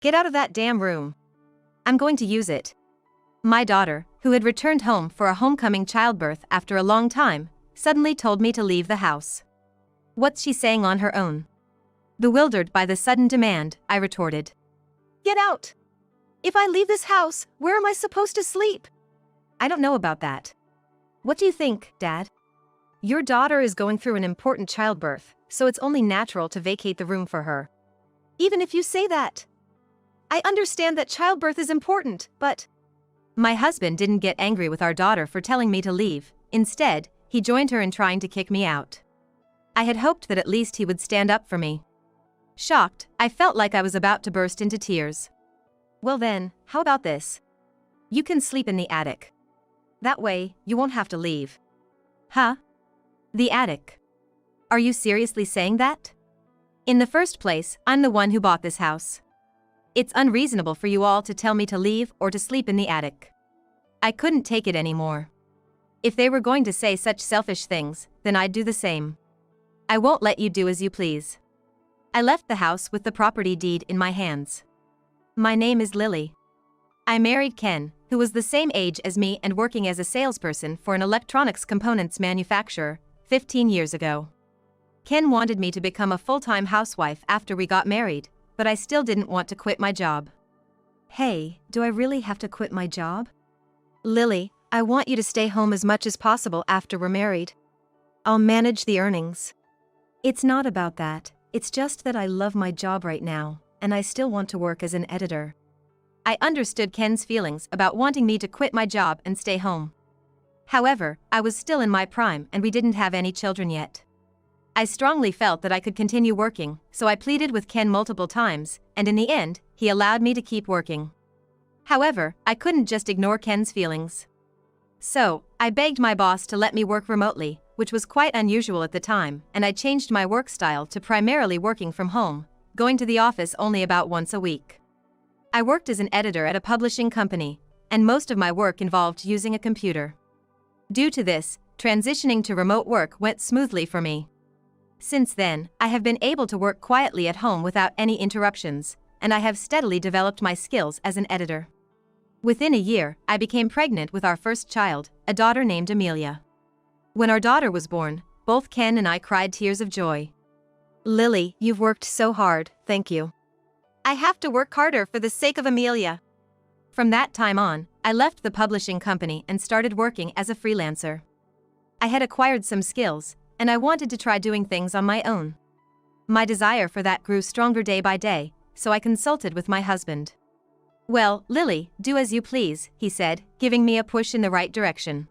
Get out of that damn room. I'm going to use it. My daughter, who had returned home for a homecoming childbirth after a long time, suddenly told me to leave the house. What's she saying on her own? Bewildered by the sudden demand, I retorted. Get out! If I leave this house, where am I supposed to sleep? I don't know about that. What do you think, Dad? Your daughter is going through an important childbirth, so it's only natural to vacate the room for her. Even if you say that. I understand that childbirth is important, but... My husband didn't get angry with our daughter for telling me to leave. Instead, he joined her in trying to kick me out. I had hoped that at least he would stand up for me. Shocked, I felt like I was about to burst into tears. Well then, how about this? You can sleep in the attic. That way, you won't have to leave. Huh? The attic. Are you seriously saying that? In the first place, I'm the one who bought this house. It's unreasonable for you all to tell me to leave or to sleep in the attic. I couldn't take it anymore. If they were going to say such selfish things, then I'd do the same. I won't let you do as you please. I left the house with the property deed in my hands. My name is Lily. I married Ken, who was the same age as me and working as a salesperson for an electronics components manufacturer, 15 years ago. Ken wanted me to become a full-time housewife after we got married, but I still didn't want to quit my job. Hey, do I really have to quit my job? Lily, I want you to stay home as much as possible after we're married. I'll manage the earnings. It's not about that, it's just that I love my job right now, and I still want to work as an editor. I understood Ken's feelings about wanting me to quit my job and stay home. However, I was still in my prime and we didn't have any children yet. I strongly felt that I could continue working, so I pleaded with Ken multiple times, and in the end, he allowed me to keep working. However, I couldn't just ignore Ken's feelings. So, I begged my boss to let me work remotely, which was quite unusual at the time, and I changed my work style to primarily working from home, going to the office only about once a week. I worked as an editor at a publishing company, and most of my work involved using a computer. Due to this, transitioning to remote work went smoothly for me. Since then, I have been able to work quietly at home without any interruptions, and I have steadily developed my skills as an editor. Within a year, I became pregnant with our first child, a daughter named Amelia. When our daughter was born, both Ken and I cried tears of joy. Lily, you've worked so hard, thank you. I have to work harder for the sake of Amelia. From that time on, I left the publishing company and started working as a freelancer. I had acquired some skills, and I wanted to try doing things on my own. My desire for that grew stronger day by day, so I consulted with my husband. Well, Lily, do as you please, he said, giving me a push in the right direction.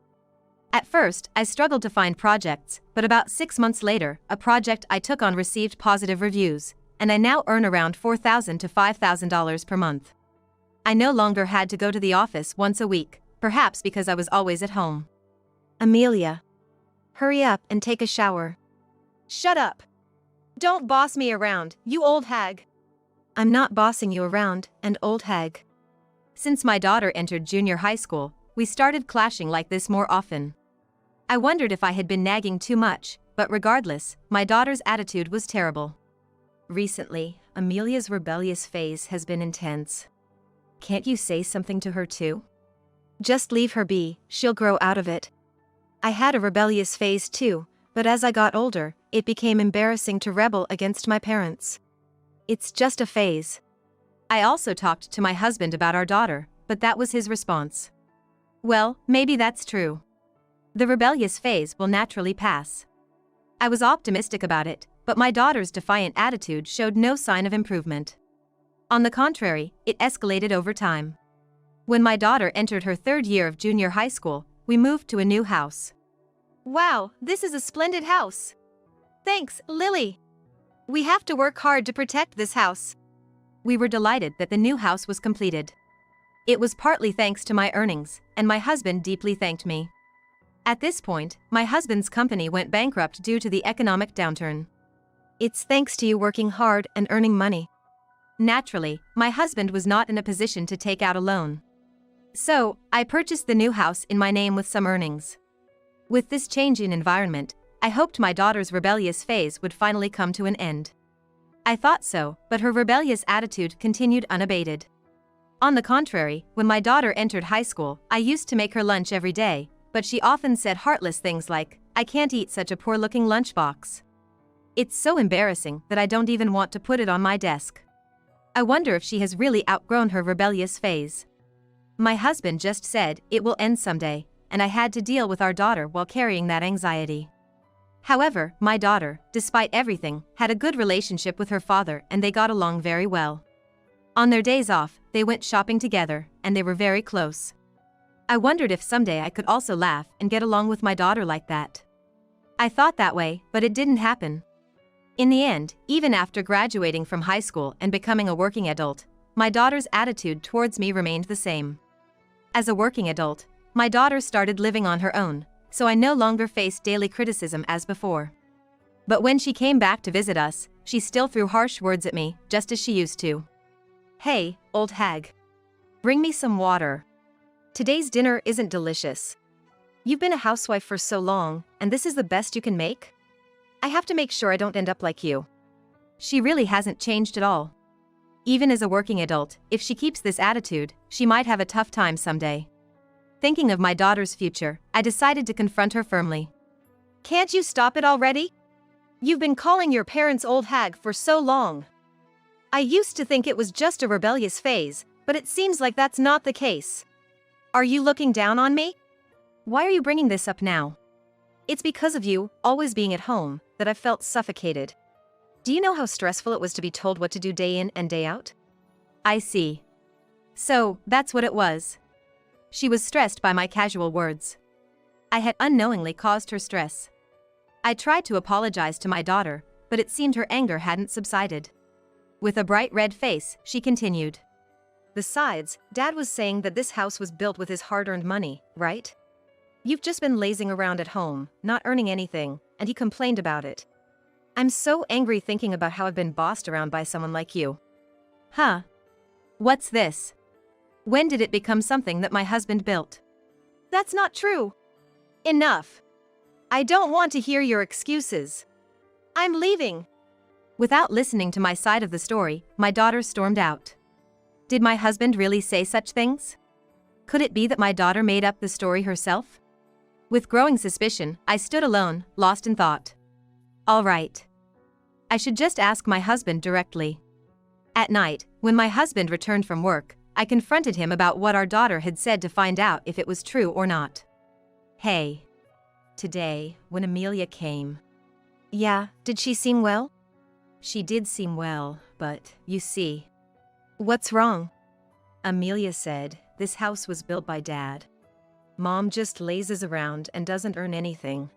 At first, I struggled to find projects, but about 6 months later, a project I took on received positive reviews, and I now earn around $4,000 to $5,000 per month. I no longer had to go to the office once a week, perhaps because I was always at home. Amelia. Hurry up and take a shower. Shut up. Don't boss me around, you old hag. I'm not bossing you around, and old hag. Since my daughter entered junior high school, we started clashing like this more often. I wondered if I had been nagging too much, but regardless, my daughter's attitude was terrible. Recently, Amelia's rebellious phase has been intense. Can't you say something to her too? Just leave her be, she'll grow out of it. I had a rebellious phase too, but as I got older, it became embarrassing to rebel against my parents. It's just a phase. I also talked to my husband about our daughter, but that was his response. Well, maybe that's true. The rebellious phase will naturally pass. I was optimistic about it, but my daughter's defiant attitude showed no sign of improvement. On the contrary, it escalated over time. When my daughter entered her 3rd year of junior high school, we moved to a new house. Wow, this is a splendid house. Thanks, Lily. We have to work hard to protect this house. We were delighted that the new house was completed. It was partly thanks to my earnings, and my husband deeply thanked me. At this point, my husband's company went bankrupt due to the economic downturn. It's thanks to you working hard and earning money. Naturally, my husband was not in a position to take out a loan. So, I purchased the new house in my name with some earnings. With this change in environment, I hoped my daughter's rebellious phase would finally come to an end. I thought so, but her rebellious attitude continued unabated. On the contrary, when my daughter entered high school, I used to make her lunch every day, but she often said heartless things like, "I can't eat such a poor-looking lunchbox." It's so embarrassing that I don't even want to put it on my desk. I wonder if she has really outgrown her rebellious phase. My husband just said it will end someday, and I had to deal with our daughter while carrying that anxiety. However, my daughter, despite everything, had a good relationship with her father and they got along very well. On their days off, they went shopping together, and they were very close. I wondered if someday I could also laugh and get along with my daughter like that. I thought that way, but it didn't happen. In the end, even after graduating from high school and becoming a working adult, my daughter's attitude towards me remained the same. As a working adult, my daughter started living on her own, so I no longer faced daily criticism as before. But when she came back to visit us, she still threw harsh words at me, just as she used to. "Hey, old hag. Bring me some water. Today's dinner isn't delicious. You've been a housewife for so long, and this is the best you can make? I have to make sure I don't end up like you." She really hasn't changed at all. Even as a working adult, if she keeps this attitude, she might have a tough time someday. Thinking of my daughter's future, I decided to confront her firmly. "Can't you stop it already? You've been calling your parents old hag for so long. I used to think it was just a rebellious phase, but it seems like that's not the case. Are you looking down on me? Why are you bringing this up now? It's because of you, always being at home, that I've felt suffocated. Do you know how stressful it was to be told what to do day in and day out?" I see. So, that's what it was. She was stressed by my casual words. I had unknowingly caused her stress. I tried to apologize to my daughter, but it seemed her anger hadn't subsided. With a bright red face, she continued. "Besides, Dad was saying that this house was built with his hard-earned money, right? You've just been lazing around at home, not earning anything, and he complained about it. I'm so angry thinking about how I've been bossed around by someone like you." Huh? What's this? When did it become something that my husband built? That's not true. Enough. I don't want to hear your excuses. I'm leaving. Without listening to my side of the story, my daughter stormed out. Did my husband really say such things? Could it be that my daughter made up the story herself? With growing suspicion, I stood alone, lost in thought. All right. I should just ask my husband directly. At night, when my husband returned from work, I confronted him about what our daughter had said to find out if it was true or not. "Hey. Today, when Amelia came." "Yeah, did she seem well?" "She did seem well, but, you see." "What's wrong?" "Amelia said, this house was built by Dad. Mom just lazes around and doesn't earn anything."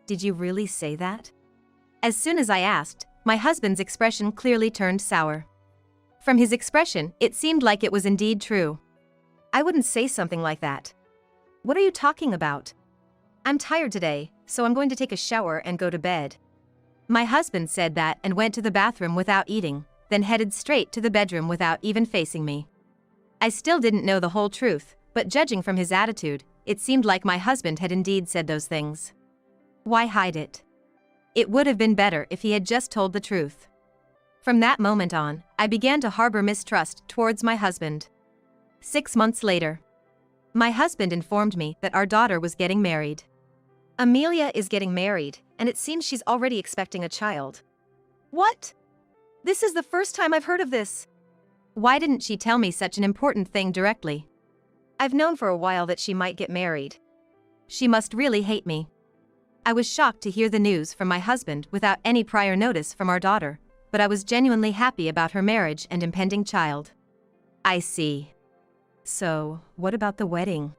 "Did you really say that?" As soon as I asked, my husband's expression clearly turned sour. From his expression, it seemed like it was indeed true. "I wouldn't say something like that. What are you talking about? I'm tired today, so I'm going to take a shower and go to bed." My husband said that and went to the bathroom without eating, then headed straight to the bedroom without even facing me. I still didn't know the whole truth, but judging from his attitude, it seemed like my husband had indeed said those things. Why hide it? It would have been better if he had just told the truth. From that moment on, I began to harbor mistrust towards my husband. 6 months later, my husband informed me that our daughter was getting married. "Amelia is getting married, and it seems she's already expecting a child." "What? This is the first time I've heard of this." Why didn't she tell me such an important thing directly? I've known for a while that she might get married. She must really hate me. I was shocked to hear the news from my husband without any prior notice from our daughter, but I was genuinely happy about her marriage and impending child. I see. So, what about the wedding?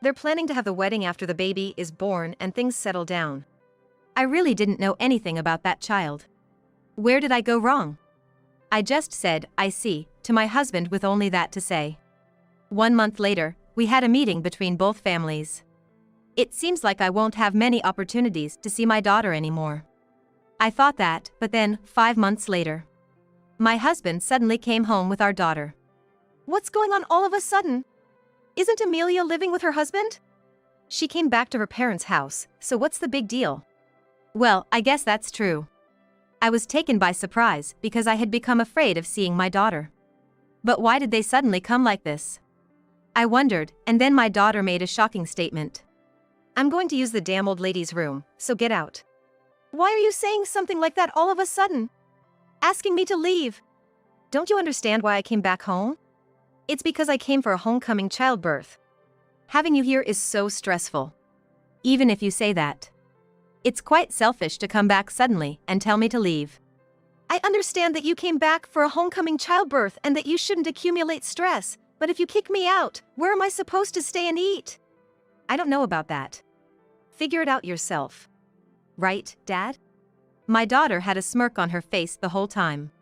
They're planning to have the wedding after the baby is born and things settle down. I really didn't know anything about that child. Where did I go wrong? I just said, "I see," to my husband with only that to say. 1 month later, we had a meeting between both families. It seems like I won't have many opportunities to see my daughter anymore. I thought that, but then, 5 months later, my husband suddenly came home with our daughter. What's going on all of a sudden? Isn't Amelia living with her husband? She came back to her parents' house, so what's the big deal? Well, I guess that's true. I was taken by surprise because I had become afraid of seeing my daughter. But why did they suddenly come like this? I wondered, and then my daughter made a shocking statement. I'm going to use the damn old lady's room, so get out. Why are you saying something like that all of a sudden? Asking me to leave. Don't you understand why I came back home? It's because I came for a homecoming childbirth. Having you here is so stressful. Even if you say that. It's quite selfish to come back suddenly and tell me to leave. I understand that you came back for a homecoming childbirth and that you shouldn't accumulate stress, but if you kick me out, where am I supposed to stay and eat? I don't know about that. Figure it out yourself. Right, Dad? My daughter had a smirk on her face the whole time.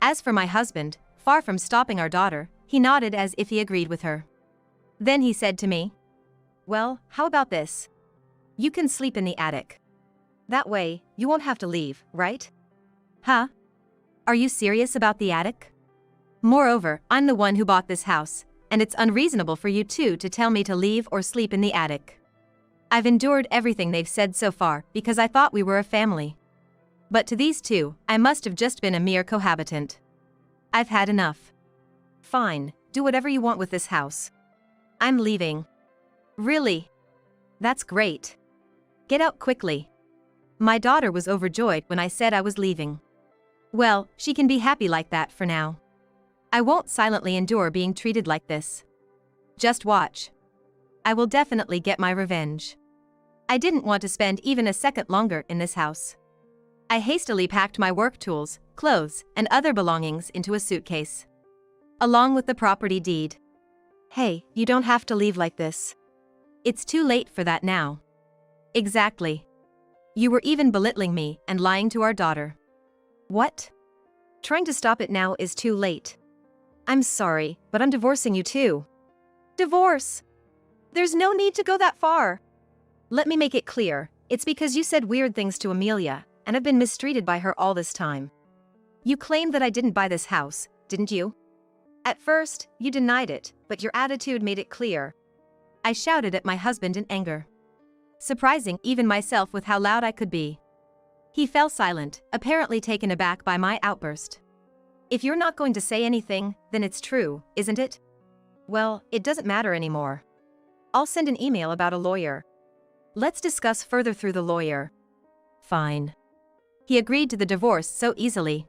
As for my husband, far from stopping our daughter, he nodded as if he agreed with her. Then he said to me, "Well, how about this? You can sleep in the attic. That way, you won't have to leave, right?" Huh? Are you serious about the attic? Moreover, I'm the one who bought this house, and it's unreasonable for you two to tell me to leave or sleep in the attic. I've endured everything they've said so far because I thought we were a family. But to these two, I must have just been a mere cohabitant. I've had enough. Fine, do whatever you want with this house. I'm leaving. Really? That's great. Get out quickly. My daughter was overjoyed when I said I was leaving. Well, she can be happy like that for now. I won't silently endure being treated like this. Just watch. I will definitely get my revenge. I didn't want to spend even a second longer in this house. I hastily packed my work tools, clothes, and other belongings into a suitcase. Along with the property deed. Hey, you don't have to leave like this. It's too late for that now. Exactly. You were even belittling me and lying to our daughter. What? Trying to stop it now is too late. I'm sorry, but I'm divorcing you too. Divorce? There's no need to go that far. Let me make it clear, it's because you said weird things to Amelia, and have been mistreated by her all this time. You claimed that I didn't buy this house, didn't you? At first, you denied it, but your attitude made it clear. I shouted at my husband in anger. Surprising even myself with how loud I could be. He fell silent, apparently taken aback by my outburst. If you're not going to say anything, then it's true, isn't it? Well, it doesn't matter anymore. I'll send an email about a lawyer. Let's discuss further through the lawyer. Fine. He agreed to the divorce so easily.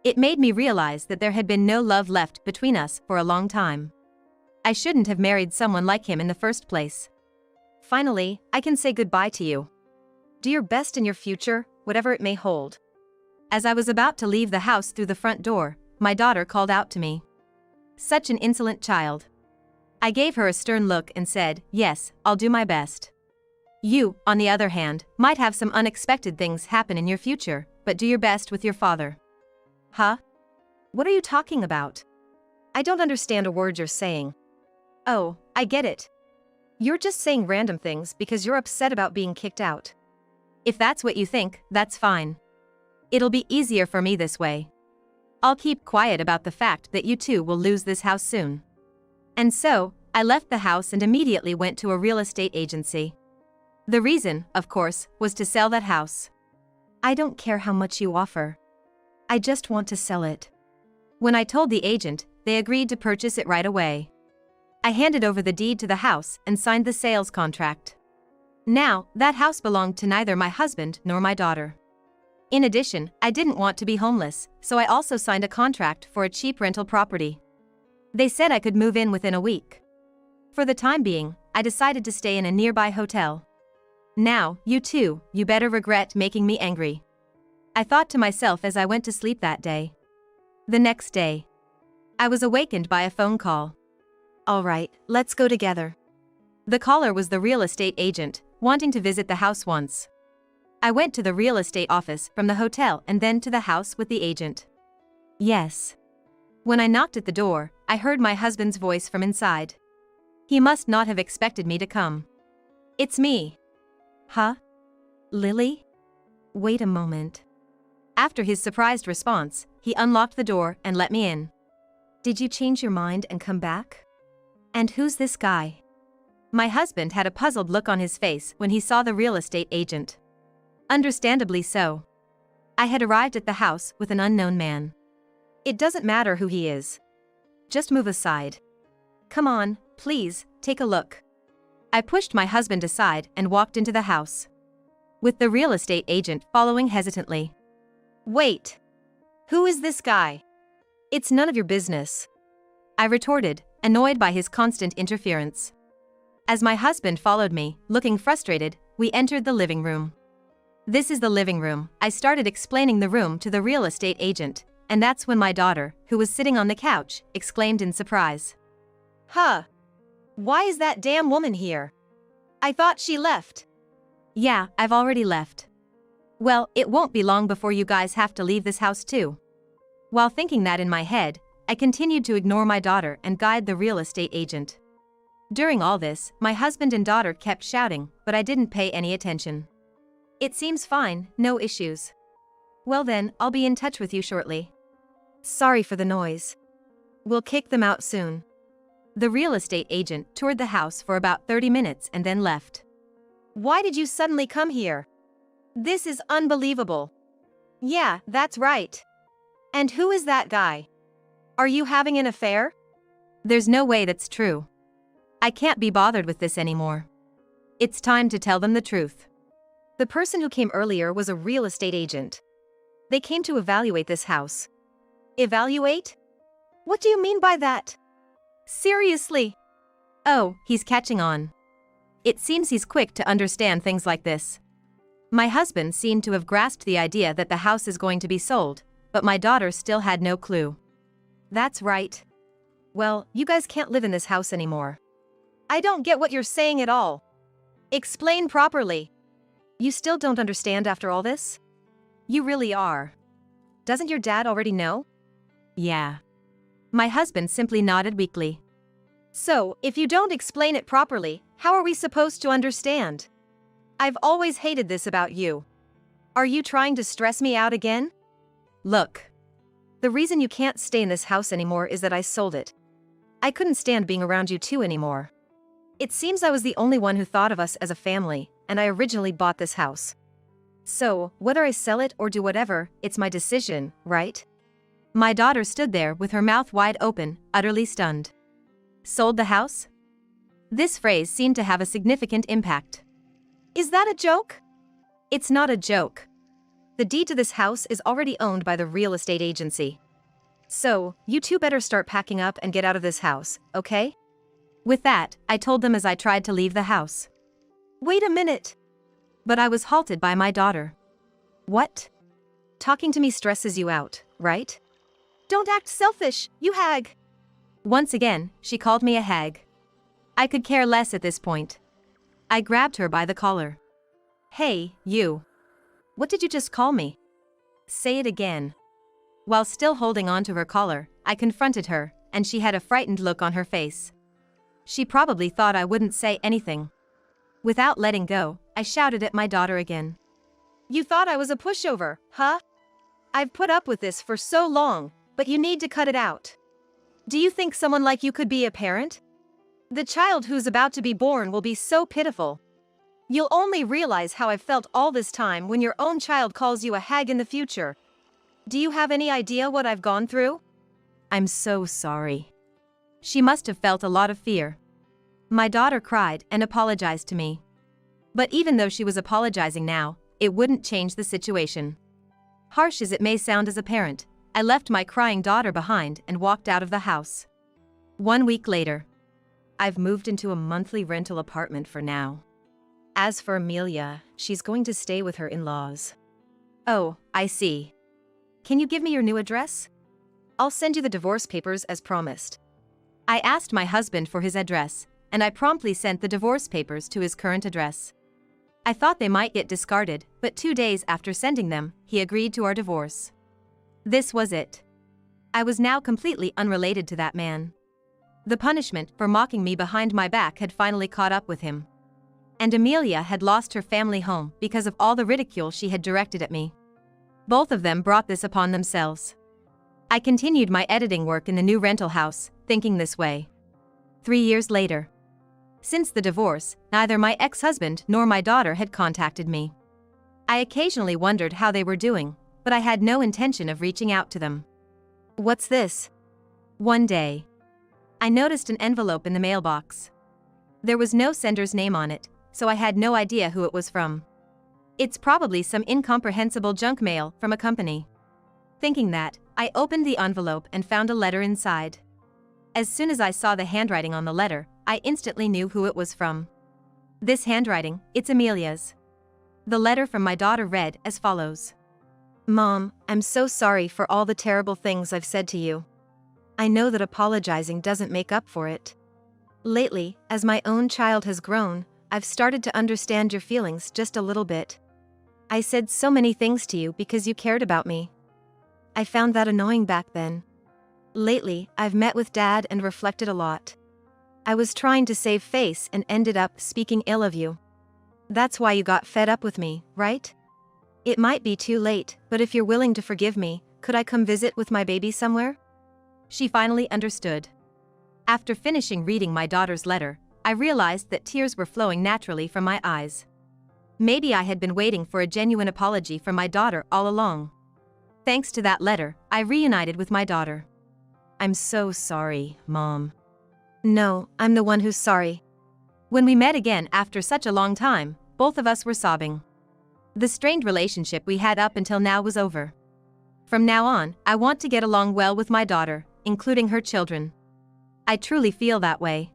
It made me realize that there had been no love left between us for a long time. I shouldn't have married someone like him in the first place. Finally, I can say goodbye to you. Do your best in your future, whatever it may hold. As I was about to leave the house through the front door, my daughter called out to me. Such an insolent child. I gave her a stern look and said, "Yes, I'll do my best." You, on the other hand, might have some unexpected things happen in your future, but do your best with your father. Huh? What are you talking about? I don't understand a word you're saying. Oh, I get it. You're just saying random things because you're upset about being kicked out. If that's what you think, that's fine. It'll be easier for me this way. I'll keep quiet about the fact that you two will lose this house soon. And so, I left the house and immediately went to a real estate agency. The reason, of course, was to sell that house. I don't care how much you offer. I just want to sell it. When I told the agent, they agreed to purchase it right away. I handed over the deed to the house and signed the sales contract. Now, that house belonged to neither my husband nor my daughter. In addition, I didn't want to be homeless, so I also signed a contract for a cheap rental property. They said I could move in within a week. For the time being, I decided to stay in a nearby hotel. Now, you better regret making me angry. I thought to myself as I went to sleep that day. The next day, I was awakened by a phone call. All right, let's go together. The caller was the real estate agent, wanting to visit the house once. I went to the real estate office from the hotel and then to the house with the agent. Yes. When I knocked at the door, I heard my husband's voice from inside. He must not have expected me to come. It's me. Huh? Lily? Wait a moment. After his surprised response, he unlocked the door and let me in. Did you change your mind and come back? And who's this guy? My husband had a puzzled look on his face when he saw the real estate agent. Understandably so. I had arrived at the house with an unknown man. It doesn't matter who he is. Just move aside. Come on, please, take a look. I pushed my husband aside and walked into the house, with the real estate agent following hesitantly. Wait. Who is this guy? It's none of your business, I retorted, annoyed by his constant interference. As my husband followed me, looking frustrated, we entered the living room. This is the living room. I started explaining the room to the real estate agent, and that's when my daughter, who was sitting on the couch, exclaimed in surprise. Huh. Why is that damn woman here? I thought she left. Yeah, I've already left. Well, it won't be long before you guys have to leave this house too. While thinking that in my head, I continued to ignore my daughter and guide the real estate agent. During all this, my husband and daughter kept shouting, but I didn't pay any attention. It seems fine, no issues. Well then, I'll be in touch with you shortly. Sorry for the noise. We'll kick them out soon. The real estate agent toured the house for about 30 minutes and then left. Why did you suddenly come here? This is unbelievable. Yeah, that's right. And who is that guy? Are you having an affair? There's no way that's true. I can't be bothered with this anymore. It's time to tell them the truth. The person who came earlier was a real estate agent. They came to evaluate this house. Evaluate? What do you mean by that? Seriously? Oh, he's catching on. It seems he's quick to understand things like this. My husband seemed to have grasped the idea that the house is going to be sold, but my daughter still had no clue. That's right. Well, you guys can't live in this house anymore. I don't get what you're saying at all. Explain properly. You still don't understand after all this? You really are. Doesn't your dad already know? Yeah. My husband simply nodded weakly. So, if you don't explain it properly, how are we supposed to understand? I've always hated this about you. Are you trying to stress me out again? Look. The reason you can't stay in this house anymore is that I sold it. I couldn't stand being around you two anymore. It seems I was the only one who thought of us as a family, and I originally bought this house. So, whether I sell it or do whatever, it's my decision, right? My daughter stood there with her mouth wide open, utterly stunned. Sold the house? This phrase seemed to have a significant impact. Is that a joke? It's not a joke. The deed to this house is already owned by the real estate agency. So, you two better start packing up and get out of this house, okay? With that, I told them as I tried to leave the house. Wait a minute. But I was halted by my daughter. What? Talking to me stresses you out, right? Don't act selfish, you hag. Once again, she called me a hag. I could care less at this point. I grabbed her by the collar. Hey, you. What did you just call me? Say it again. While still holding on to her collar, I confronted her, and she had a frightened look on her face. She probably thought I wouldn't say anything. Without letting go, I shouted at my daughter again. You thought I was a pushover, huh? I've put up with this for so long, but you need to cut it out. Do you think someone like you could be a parent? The child who's about to be born will be so pitiful. You'll only realize how I've felt all this time when your own child calls you a hag in the future. Do you have any idea what I've gone through? I'm so sorry. She must have felt a lot of fear. My daughter cried and apologized to me. But even though she was apologizing now, it wouldn't change the situation. Harsh as it may sound as a parent, I left my crying daughter behind and walked out of the house. 1 week later. I've moved into a monthly rental apartment for now. As for Amelia, she's going to stay with her in-laws. Oh, I see. Can you give me your new address? I'll send you the divorce papers as promised. I asked my husband for his address, and I promptly sent the divorce papers to his current address. I thought they might get discarded, but 2 days after sending them, he agreed to our divorce. This was it. I was now completely unrelated to that man. The punishment for mocking me behind my back had finally caught up with him. And Amelia had lost her family home because of all the ridicule she had directed at me. Both of them brought this upon themselves. I continued my editing work in the new rental house, thinking this way. 3 years later. Since the divorce, neither my ex-husband nor my daughter had contacted me. I occasionally wondered how they were doing, but I had no intention of reaching out to them. What's this? One day, I noticed an envelope in the mailbox. There was no sender's name on it, so I had no idea who it was from. It's probably some incomprehensible junk mail from a company. Thinking that, I opened the envelope and found a letter inside. As soon as I saw the handwriting on the letter, I instantly knew who it was from. This handwriting, it's Amelia's. The letter from my daughter read as follows. Mom, I'm so sorry for all the terrible things I've said to you. I know that apologizing doesn't make up for it. Lately, as my own child has grown, I've started to understand your feelings just a little bit. I said so many things to you because you cared about me. I found that annoying back then. Lately, I've met with Dad and reflected a lot. I was trying to save face and ended up speaking ill of you. That's why you got fed up with me, right? It might be too late, but if you're willing to forgive me, could I come visit with my baby somewhere? She finally understood. After finishing reading my daughter's letter, I realized that tears were flowing naturally from my eyes. Maybe I had been waiting for a genuine apology from my daughter all along. Thanks to that letter, I reunited with my daughter. I'm so sorry, Mom. No, I'm the one who's sorry. When we met again after such a long time, both of us were sobbing. The strained relationship we had up until now was over. From now on, I want to get along well with my daughter, including her children. I truly feel that way.